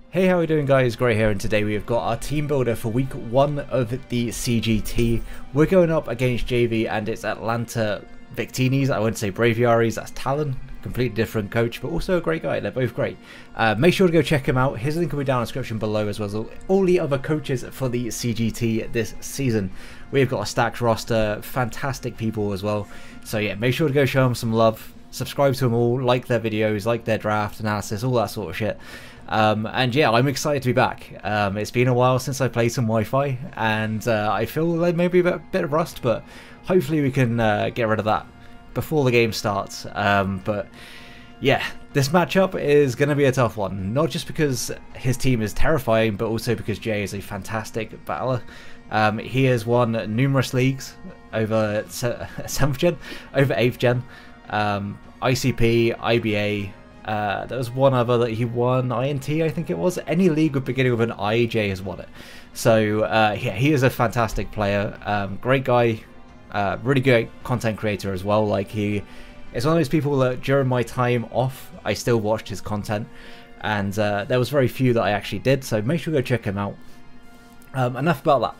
Hey, how are we doing, guys? Gray here, and today we have got our team builder for week 1 of the CGT. We're going up against JV and it's Atlanta Victinis. I wouldn't say Braviaris, that's Talon. Completely different coach, but also a great guy. They're both great. Make sure to go check him out. His link will be down in the description below, as well as all the other coaches for the CGT this season. We've got a stacked roster, fantastic people as well. So yeah, make sure to go show them some love. Subscribe to them all, like their videos, like their draft analysis, all that sort of shit. And yeah, I'm excited to be back. It's been a while since I played some Wi-Fi, and I feel like maybe a bit of rust, but hopefully we can get rid of that before the game starts. But yeah, this matchup is going to be a tough one, not just because his team is terrifying, but also because Jay is a fantastic battler. He has won numerous leagues over 7th gen, over 8th gen, ICP, IBA. There was one other that he won, INT I think it was. Any league beginning with an I, Jay has won it. So yeah, he is a fantastic player, great guy, really good content creator as well. Like, he is one of those people that during my time off I still watched his content, and there was very few that I actually did, so make sure you go check him out. Enough about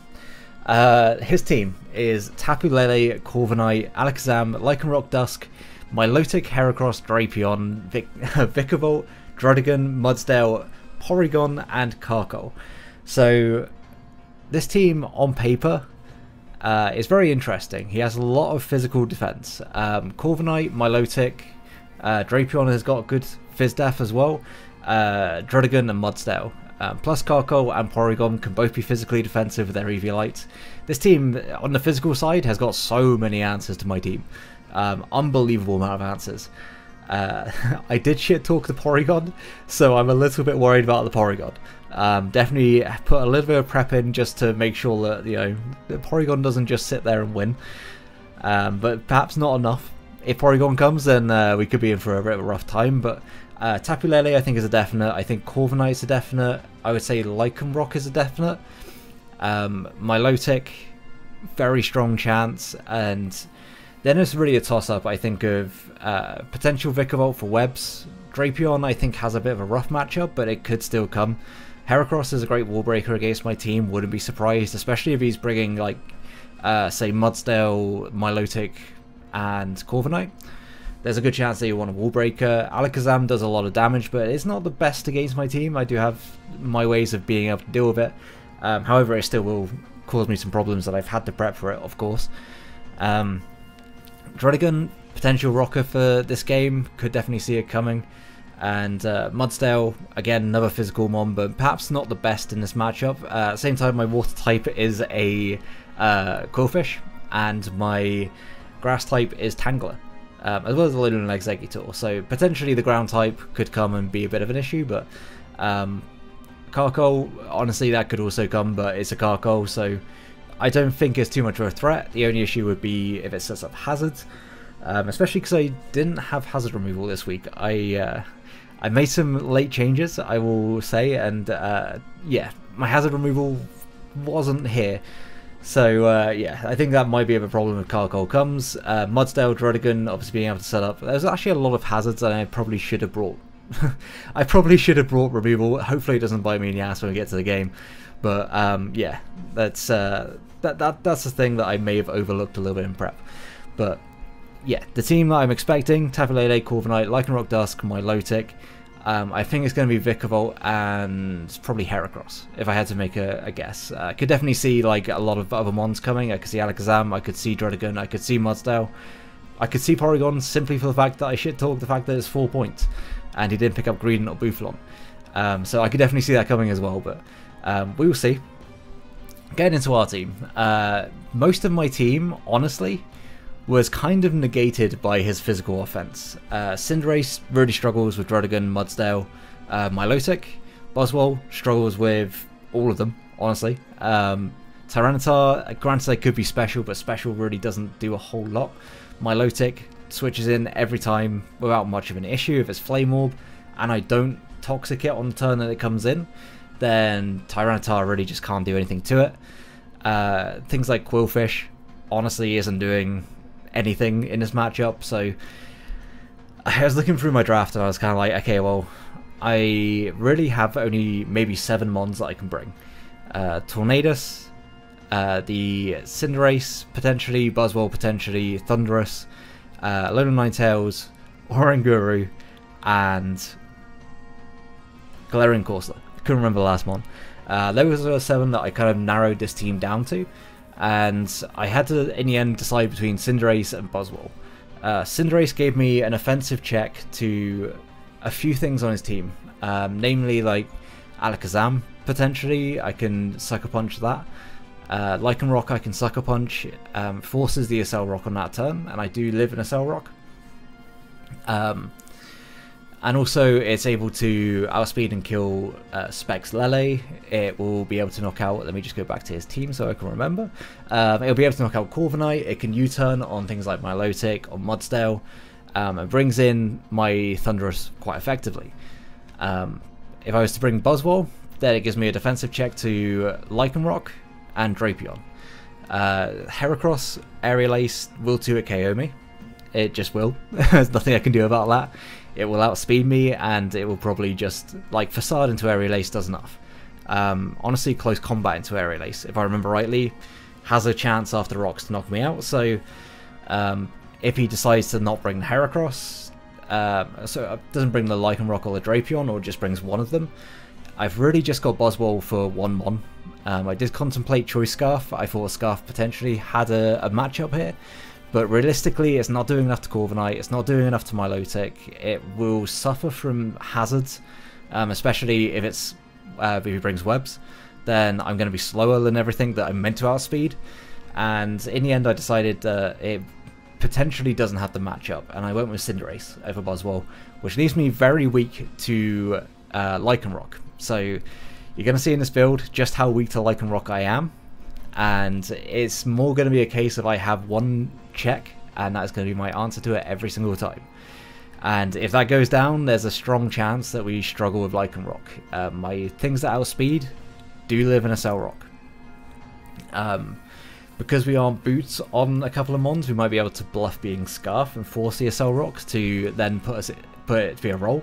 that. His team is Tapu Lele, Corviknight, Alakazam, Lycanroc Dusk, Milotic, Heracross, Drapion, Vikavolt, Druddigon, Mudsdale, Porygon, and Carkol. So this team on paper is very interesting. He has a lot of physical defense. Corviknight, Milotic, Drapion has got good Fizz Def as well. Druddigon and Mudsdale. Plus Carkol and Porygon can both be physically defensive with their Eviolite. This team on the physical side has got so many answers to my team. Unbelievable amount of answers. I did shit talk the Porygon, so I'm a little bit worried about the Porygon. Definitely put a little bit of prep in just to make sure that, you know, the Porygon doesn't just sit there and win. But perhaps not enough. If Porygon comes, then we could be in for a bit of a rough time. But Tapu Lele I think is a definite. I think Corviknight is a definite. I would say Lycanroc is a definite. Milotic, very strong chance, and then it's really a toss-up, I think, of potential Vikavolt for webs. Drapion, I think, has a bit of a rough matchup, but it could still come. Heracross is a great wall breaker against my team, wouldn't be surprised, especially if he's bringing, like, say, Mudsdale, Milotic, and Corviknight. There's a good chance that you want a wall breaker. Alakazam does a lot of damage, but it's not the best against my team. I do have my ways of being able to deal with it. However, it still will cause me some problems that I've had to prep for it, of course. Druddigon, potential rocker for this game, could definitely see it coming. And Mudsdale, again, another physical mon, but perhaps not the best in this matchup. At the same time, my water type is a Qwilfish, and my grass type is Tangler, as well as a Linolex Exeggutor. So potentially the ground type could come and be a bit of an issue, but Carkol, honestly, that could also come, but it's a Carkol, so I don't think it's too much of a threat. The only issue would be if it sets up hazards, especially because I didn't have hazard removal this week. I made some late changes, I will say, and yeah, my hazard removal wasn't here. So yeah, I think that might be a problem if Carkol comes. Mudsdale, Druddigon, obviously being able to set up. There's actually a lot of hazards that I probably should have brought. I probably should have brought removal. Hopefully it doesn't bite me in the ass when we get to the game. But yeah, that's the thing that I may have overlooked a little bit in prep. But yeah, the team that I'm expecting: Tapu Lele, Corviknight, Lycanroc Dusk, Milotic. I think it's going to be Vikavolt and probably Heracross, if I had to make a guess. I could definitely see like a lot of other mons coming. I could see Alakazam, I could see Druddigon, I could see Mudsdale. I could see Porygon simply for the fact that I shit talk the fact that it's 4 points and he didn't pick up Greedent or Bouffalant. So I could definitely see that coming as well, but we will see. Getting into our team, most of my team, honestly, was kind of negated by his physical offense. Cinderace really struggles with Druddigon, Mudsdale, Milotic. Buzzwole struggles with all of them, honestly. Tyranitar, granted, they could be special, but special really doesn't do a whole lot. Milotic switches in every time without much of an issue. If it's Flame Orb and I don't Toxic it on the turn that it comes in, then Tyranitar really just can't do anything to it. Things like Qwilfish honestly isn't doing anything in this matchup, so I was looking through my draft and I was kind of like, okay, well, I really have only maybe 7 mons that I can bring. Tornadus, the Cinderace, potentially, Buzzwole, potentially, Thundurus, Alolan Ninetales, Oranguru, and Galarian Corsola. I couldn't remember the last one. Those are 7 that I kind of narrowed this team down to, and I had to, in the end, decide between Cinderace and Buzzwole. Cinderace gave me an offensive check to a few things on his team, namely like Alakazam, potentially. I can Sucker Punch that. Lycanroc I can Sucker Punch, forces the Accelerock on that turn, and I do live in Accelerock. And also it's able to outspeed and kill Specs Lele. It will be able to knock out, let me just go back to his team so I can remember. It'll be able to knock out Corviknight. It can U-turn on things like Milotic or Mudsdale. And brings in my Thundurus quite effectively. If I was to bring Buzzwole, then it gives me a defensive check to Lycanroc and Drapion. Heracross, Aerial Ace will 2-hit KO me. It just will. There's nothing I can do about that. It will outspeed me, and it will probably just, like, Facade into Aerial Ace does enough. Honestly, Close Combat into Aerial Ace, if I remember rightly, has a chance after rocks to knock me out, so if he decides to not bring the Heracross, so doesn't bring the Lycanroc or the Drapion, or just brings one of them, I've really just got Buzzwole for 1 mon. I did contemplate Choice Scarf. I thought Scarf potentially had a matchup here, but realistically it's not doing enough to Corviknight, it's not doing enough to Milotic. It will suffer from hazards, especially if it's if he brings webs, then I'm going to be slower than everything that I'm meant to outspeed, and in the end I decided that it potentially doesn't have the matchup, and I went with Cinderace over Buzzwole, which leaves me very weak to Lycanroc. So you're going to see in this build just how weak to Lycanroc I am, and it's more going to be a case of I have one check, and that's going to be my answer to it every single time. And if that goes down, there's a strong chance that we struggle with Lycanroc. My things that outspeed do live in Accelerock. Because we aren't Boots on a couple of mons, we might be able to bluff being Scarf and force the Accelerock to then put it to be a roll.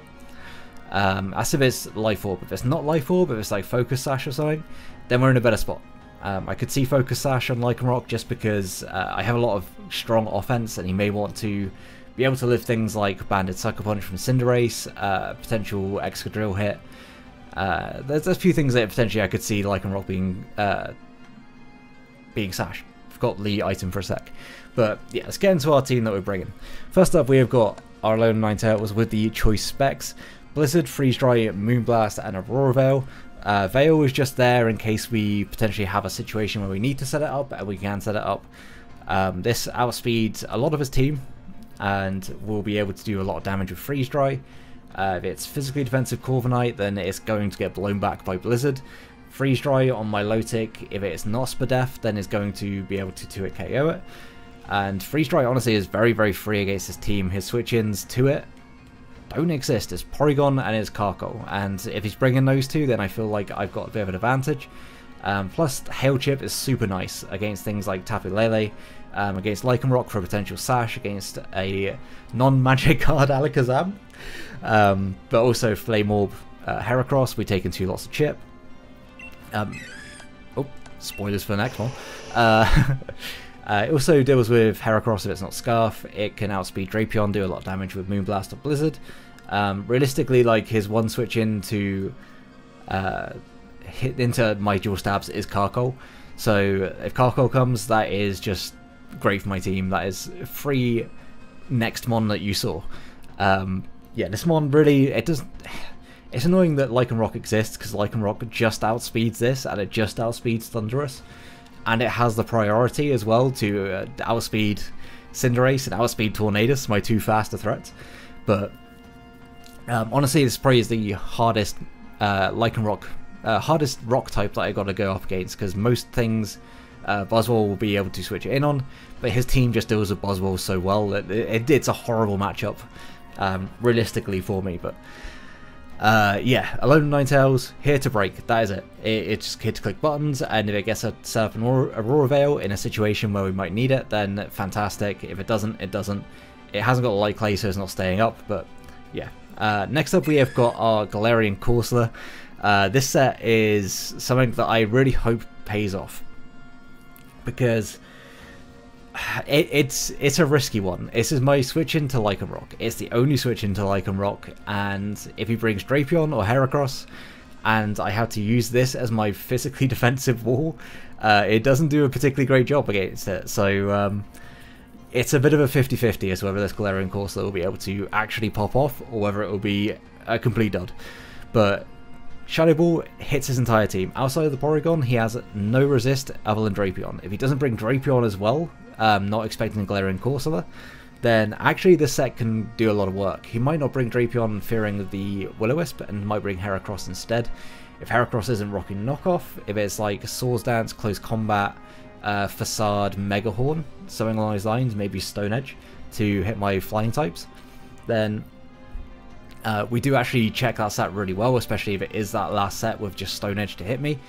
As if it's Life Orb. If it's not Life Orb, if it's like Focus Sash or something, then we're in a better spot. I could see Focus Sash on Lycanroc just because I have a lot of strong offense, and he may want to be able to live things like Banded Sucker Punch from Cinderace, potential Excadrill hit. There's a few things that potentially I could see Lycanroc being Sash. Forgot the item for a sec. But yeah, let's get into our team that we're bringing. First up, we have got our Alolan Ninetales with the choice specs: Blizzard, Freeze Dry, Moonblast, and Aurora Veil. Veil is just there in case we potentially have a situation where we need to set it up, and we can set it up. This outspeeds a lot of his team, and will be able to do a lot of damage with Freeze Dry. If it's physically defensive Corviknight, then it's going to get blown back by Blizzard. Freeze Dry on Milotic, if it's not Spadef, then it's going to be able to 2-hit KO it. And Freeze Dry honestly is very, very free against his team. His switch-ins to it don't exist. It's Porygon and it's Carkol, and if he's bringing those two, then I feel like I've got a bit of an advantage. Plus, Hail Chip is super nice against things like Tapu Lele, against Lycanroc for a potential Sash, against a non-magic card Alakazam, but also Flame Orb Heracross, we take into lots of chip. Oh, spoilers for the next one. It also deals with Heracross if it's not Scarf. It can outspeed Drapion, do a lot of damage with Moonblast or Blizzard. Realistically, like, his one switch into hit into my dual stabs is Carkol. So if Carkol comes, that is just great for my team. That is free next mon that you saw. Yeah, this mon really, it doesn't. It's annoying that Lycanroc exists, because Lycanroc just outspeeds this, and it just outspeeds Thundurus. And it has the priority as well to outspeed Cinderace and outspeed Tornadus, my two faster threats. But honestly, this probably is the hardest Lycanroc, hardest rock type that I got to go up against, because most things Buzzwole will be able to switch it in on, but his team just deals with Buzzwole so well that it's a horrible matchup realistically for me. But yeah, Alolan Ninetales, here to break, that is it. It's just here to click buttons, and if it gets a set up an Aurora Veil in a situation where we might need it, then fantastic. If it doesn't, it doesn't. It hasn't got a Light Clay, so it's not staying up, but yeah. Next up we have got our Galarian Corsola. This set is something that I really hope pays off, because it's a risky one. This is my switch into Lycanroc. It's the only switch into Lycanroc, and if he brings Drapion or Heracross, and I have to use this as my physically defensive wall, it doesn't do a particularly great job against it. So it's a bit of a 50-50 as to whether this Galarian Corsola will be able to actually pop off, or whether it will be a complete dud. But Shadow Ball hits his entire team. Outside of the Porygon, he has no resist other than Drapion. If he doesn't bring Drapion as well, not expecting Galarian Corsola, then actually this set can do a lot of work. He might not bring Drapion fearing the Will-O-Wisp, and might bring Heracross instead. If Heracross isn't rocking knockoff, if it's like Swords Dance, Close Combat, Facade, Mega Horn, something along those lines, maybe Stone Edge to hit my flying types, then we do actually check that set really well, especially if it is that last set with just Stone Edge to hit me.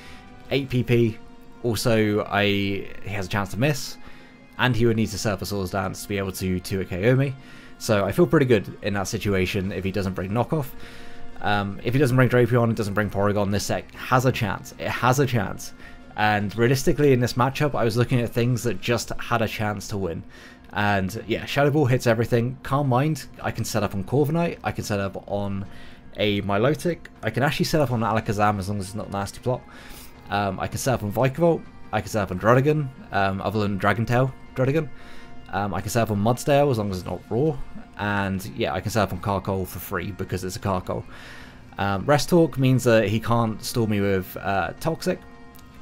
8 PP, also he has a chance to miss, and he would need to set up a Swords Dance to be able to 2-hit KO me. So I feel pretty good in that situation if he doesn't bring knockoff. If he doesn't bring Drapion, it doesn't bring Porygon, this set has a chance. It has a chance. And realistically in this matchup, I was looking at things that just had a chance to win. And yeah, Shadow Ball hits everything. Calm Mind, I can set up on Corviknight, I can set up on a Milotic, I can actually set up on Alakazam as long as it's not Nasty Plot. I can set up on Vikavolt, I can set up on Druddigon, other than Dragon Tail Druddigon. I can set up on Mudsdale as long as it's not Raw. And yeah, I can set up on Carkol for free because it's a Carkol. Rest Talk means that he can't stall me with Toxic,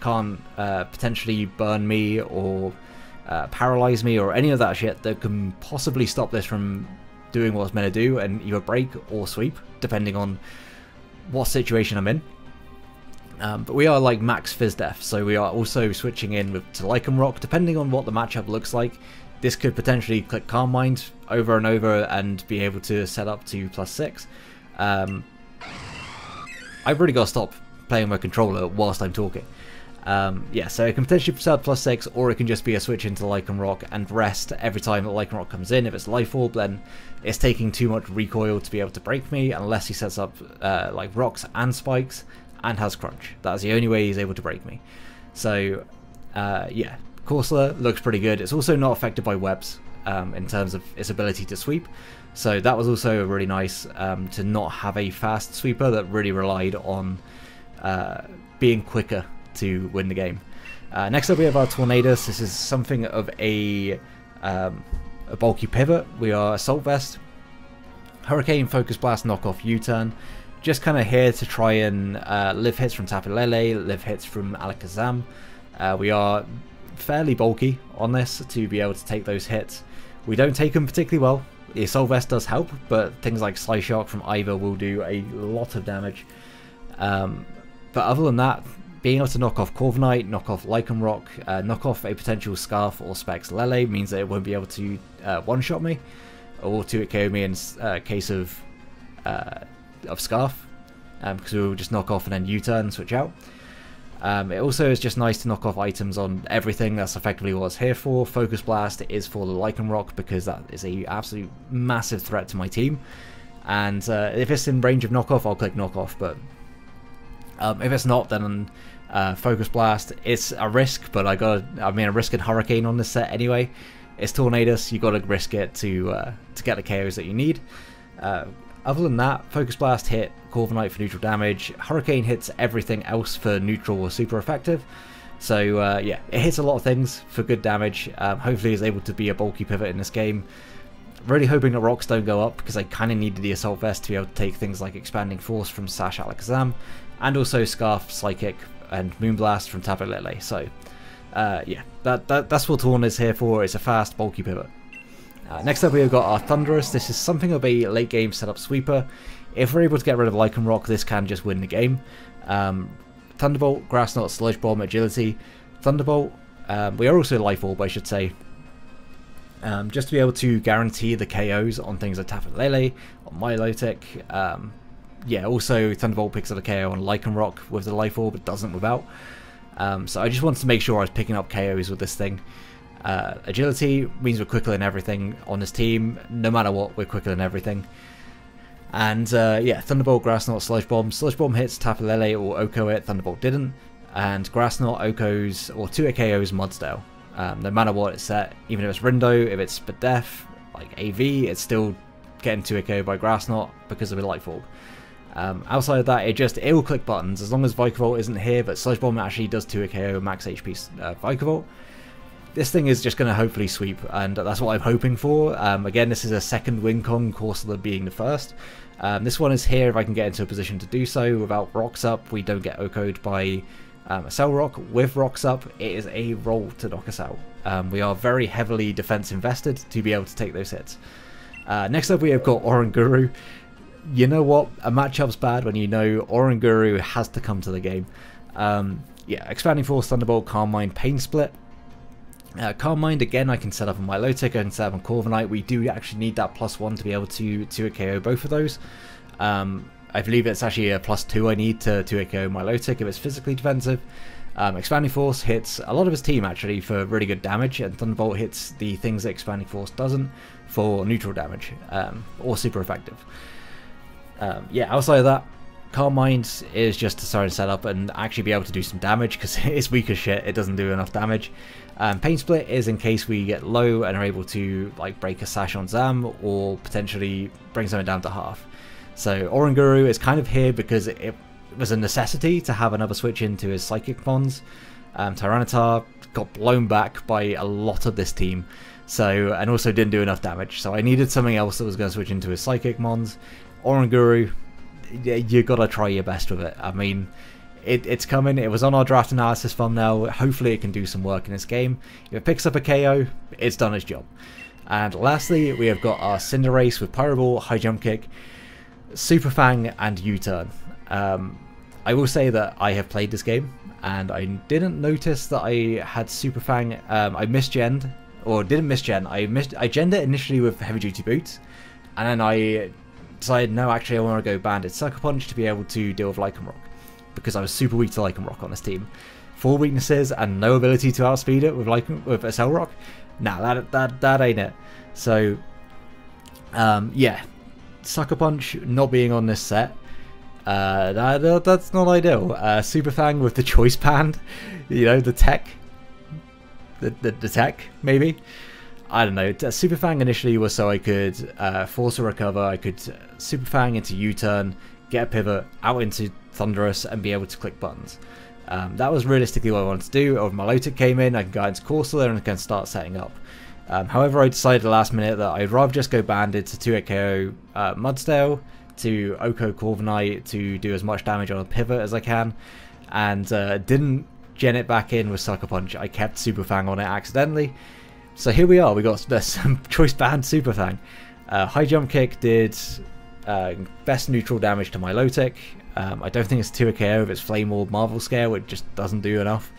can't potentially burn me or paralyze me or any of that shit that can possibly stop this from doing what it's meant to do and either break or sweep, depending on what situation I'm in. But we are like max Fizz Def, so we are also switching in to Lycanroc, depending on what the matchup looks like. This could potentially click Calm Mind over and over and be able to set up to +6. I've really got to stop playing my controller whilst I'm talking. Yeah, so it can potentially set up +6, or it can just be a switch into Lycanroc and rest every time that Lycanroc comes in. If it's Life Orb, then it's taking too much recoil to be able to break me, unless he sets up like rocks and spikes and has Crunch. That's the only way he's able to break me. So yeah, Corsola looks pretty good. It's also not affected by webs in terms of its ability to sweep. So that was also really nice to not have a fast sweeper that really relied on being quicker to win the game. Next up we have our Tornadus. This is something of a bulky pivot. We are Assault Vest, Hurricane, Focus Blast, Knockoff, U-Turn. Just kind of here to try and live hits from Tapu Lele, live hits from Alakazam. We are fairly bulky on this to be able to take those hits. We don't take them particularly well. The Assault Vest does help, but things like Sly Shock from Ivor will do a lot of damage. But other than that, being able to knock off Corviknight, knock off Lycanroc, knock off a potential Scarf or Specs Lele means that it won't be able to one-shot me or 2-hit KO me in case of Scarf, because we will just knock off and then U-turn, switch out. It also is just nice to knock off items on everything. That's effectively what it's here for. Focus Blast is for the Lycanroc because that is a absolute massive threat to my team. And if it's in range of knockoff, I'll click knockoff. But if it's not, then Focus Blast. It's a risk, but I'm risking Hurricane on this set anyway. It's Tornadus. You got to risk it to get the KOs that you need. Other than that, Focus Blast hit Corviknight for neutral damage. Hurricane hits everything else for neutral or super effective. So yeah, it hits a lot of things for good damage. Hopefully it's able to be a bulky pivot in this game. Really hoping that rocks don't go up, because I kind of needed the Assault Vest to be able to take things like Expanding Force from Sash Alakazam, and also Scarf, Psychic, and Moonblast from Tapu Lele. So yeah, that's what Torn is here for. It's a fast, bulky pivot. Next up we've got our Thundurus. This is something of a late game setup sweeper. If we're able to get rid of Lycanroc, this can just win the game. Thunderbolt, Grass Knot, Sludge Bomb, Agility. Thunderbolt, we are also Life Orb, I should say. Just to be able to guarantee the KOs on things like Tapu Lele, on Milotic. Yeah, also Thunderbolt picks up a KO on Lycanroc with the Life Orb, it doesn't without. So I just wanted to make sure I was picking up KOs with this thing. Agility means we're quicker than everything on this team. No matter what, we're quicker than everything. And yeah, Thunderbolt, Grass Knot, Sludge Bomb. Sludge Bomb hits Tapu Lele or Oko it, Thunderbolt didn't. And Grass Knot, Oko's, or 2 KOs Mudsdale. No matter what it's set, even if it's Rindo, if it's Spadef, like AV, it's still getting 2 KO by Grass Knot because of a Life Orb. Outside of that, it will click buttons as long as Vikavolt isn't here, but Sludge Bomb actually does 2 KO max HP Vikavolt. This thing is just going to hopefully sweep, and that's what I'm hoping for. Again, this is a second Wing Kong, Corsola being the first. This one is here if I can get into a position to do so. Without Rocks up, we don't get OHKO'd by a Cell Rock. With Rocks up, it is a roll to knock us out. We are very heavily defense invested to be able to take those hits. Next up, we have got Oranguru. You know what? A matchup's bad when you know Oranguru has to come to the game. Yeah, Expanding Force, Thunderbolt, Calm Mind, Pain Split. Calm Mind, again, I can set up on my Milotic, I can set up on Corviknight. We do actually need that +1 to be able to 2 KO both of those. I believe it's actually a +2 I need to 2 KO Milotic if it's physically defensive. Expanding Force hits a lot of his team actually for really good damage, and Thunderbolt hits the things that Expanding Force doesn't for neutral damage, or super effective. Yeah, outside of that, Calm Mind is just to start and set up and actually be able to do some damage because it's weak as shit, it doesn't do enough damage. Pain Split is in case we get low and are able to like break a sash on Zam or potentially bring something down to half. So Oranguru is kind of here because it was a necessity to have another switch into his Psychic Mons. Tyranitar got blown back by a lot of this team, so, and also didn't do enough damage, so I needed something else that was going to switch into his Psychic Mons. Oranguru, you gotta try your best with it. I mean, it's coming. It was on our draft analysis thumbnail. Hopefully it can do some work in this game. If it picks up a KO, it's done its job. And lastly, we have got our Cinderace with Pyro Ball, High Jump Kick, Super Fang, and U-Turn. I will say that I have played this game, and I didn't notice that I had Super Fang. I misgened, or didn't misgen. I genned it initially with Heavy Duty Boots, and then I decided, no, actually I want to go Banded Sucker Punch to be able to deal with Lycanroc, because I was super weak to Lycanroc on this team. 4 weaknesses and no ability to outspeed it with a Cell Rock? Nah, that ain't it. So, yeah, Sucker Punch not being on this set, that's not ideal. Super Fang with the Choice Band, you know, the tech, the tech, maybe? I don't know. Super Fang initially was so I could force a recover, I could Super Fang into U-Turn, get a pivot, out into Thundurus, and be able to click buttons. That was realistically what I wanted to do. Over Milotic came in, I can go into Corsola and I can start setting up. However, I decided at the last minute that I'd rather just go Banded to 2 KO Mudsdale, to OHKO Corviknight to do as much damage on a pivot as I can, and didn't gen it back in with Sucker Punch. I kept Super Fang on it accidentally. So here we are, we got some Choice Band Super Fang. High Jump Kick did best neutral damage to Milotic. I don't think it's 2 KO if it's Flame Orb Marvel Scale, it just doesn't do enough.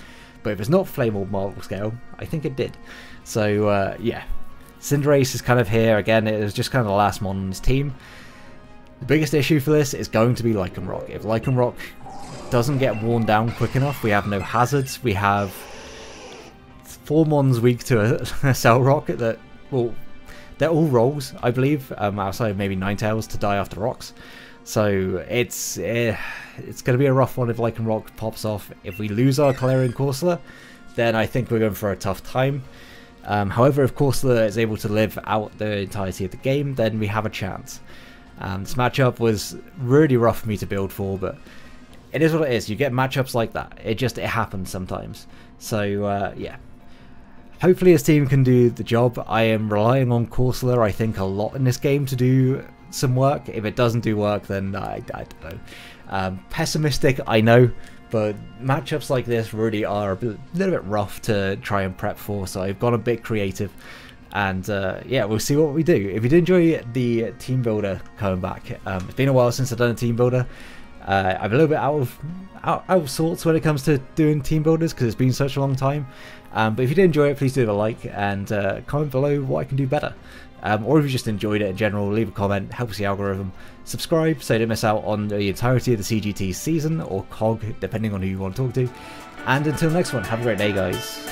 But if it's not Flame Orb Marvel Scale, I think it did. So yeah, Cinderace is kind of here. Again, it was just kind of the last mon on his team. The biggest issue for this is going to be Lycanroc. If Lycanroc doesn't get worn down quick enough, we have no hazards. We have 4 mons weak to a Cell Rock that, well, they're all rolls, I believe, outside of maybe Ninetales to die after rocks. So it's going to be a rough one if Lycanroc pops off. If we lose our Galarian Corsola, then I think we're going for a tough time. However, if Corsola is able to live out the entirety of the game, then we have a chance. This matchup was really rough for me to build for, but it is what it is. You get matchups like that. It happens sometimes. So yeah. Hopefully his team can do the job. I am relying on Corsola, I think, a lot in this game to do some work. If it doesn't do work, then I don't know. Pessimistic, I know, but matchups like this really are a little bit rough to try and prep for, so I've gone a bit creative. And yeah, we'll see what we do. If you did enjoy the team builder coming back, it's been a while since I've done a team builder. I'm a little bit out of sorts when it comes to doing team builders because it's been such a long time. But if you did enjoy it, please do leave a like and comment below what I can do better. Or if you just enjoyed it in general, leave a comment, helps the algorithm. Subscribe so you don't miss out on the entirety of the CGT season, or COG, depending on who you want to talk to. And until next one, have a great day, guys.